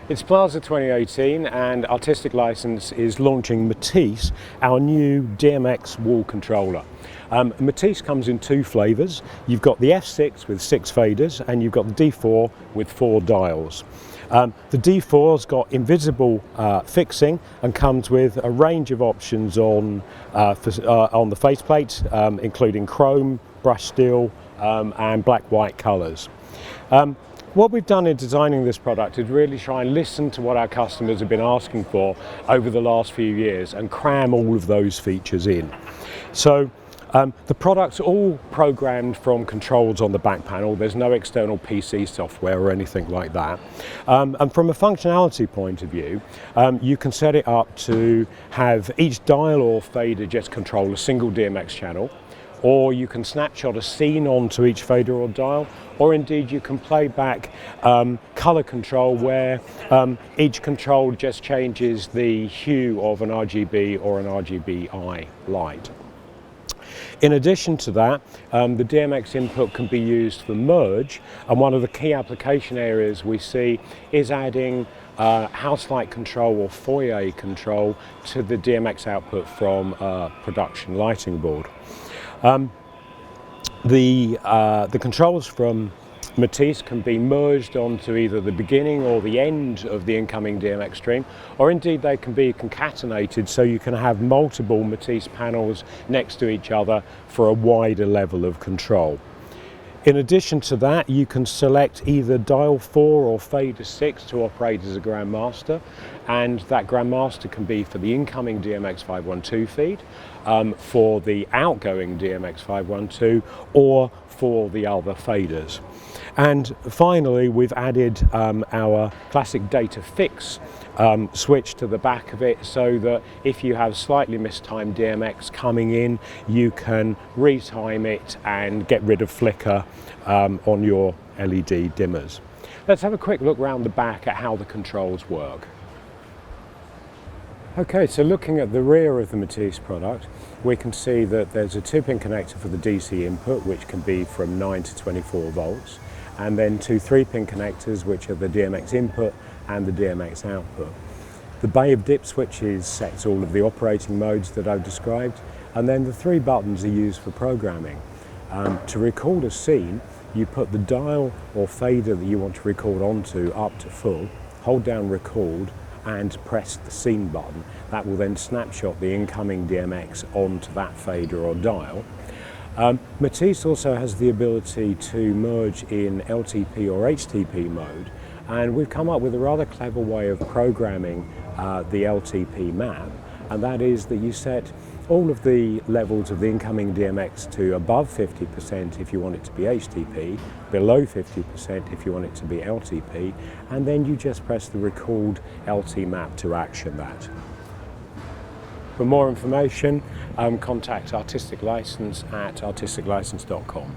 It's PLASA 2018 and Artistic License is launching Matisse, our new DMX wall controller. Matisse comes in two flavours. You've got the F6 with 6 faders and you've got the D4 with 4 dials. The D4's got invisible fixing and comes with a range of options on the faceplate, including chrome, brushed steel and black-white colours. What we've done in designing this product is really try and listen to what our customers have been asking for over the last few years and cram all of those features in. So the product's all programmed from controls on the back panel. There's no external PC software or anything like that. And from a functionality point of view, you can set it up to have each dial or fader just control a single DMX channel, or you can snapshot a scene onto each fader or dial, or indeed you can play back color control where each control just changes the hue of an RGB or an RGBI light. In addition to that, the DMX input can be used for merge, and one of the key application areas we see is adding house light control or foyer control to the DMX output from a production lighting board. The controls from Matisse can be merged onto either the beginning or the end of the incoming DMX stream, or indeed they can be concatenated so you can have multiple Matisse panels next to each other for a wider level of control. In addition to that, you can select either dial 4 or fader 6 to operate as a Grandmaster, and that Grandmaster can be for the incoming DMX 512 feed, for the outgoing DMX 512, or for the other faders. And finally, we've added our classic data fix switch to the back of it, so that if you have slightly mistimed DMX coming in, you can retime it and get rid of flicker on your LED dimmers. Let's have a quick look round the back at how the controls work. Okay, so looking at the rear of the Matisse product, we can see that there's a 2-pin connector for the DC input, which can be from 9 to 24 volts, and then 2 3-pin connectors, which are the DMX input and the DMX output. The bay of dip switches sets all of the operating modes that I've described, and then the 3 buttons are used for programming. To record a scene, you put the dial or fader that you want to record onto up to full, hold down record, and press the scene button. That will then snapshot the incoming DMX onto that fader or dial. Matisse also has the ability to merge in LTP or HTP mode, and we've come up with a rather clever way of programming the LTP map, and that is that you set all of the levels of the incoming DMX to above 50% if you want it to be HTP, below 50% if you want it to be LTP, and then you just press the record LT map to action that. For more information, contact Artistic License at artisticlicense.com.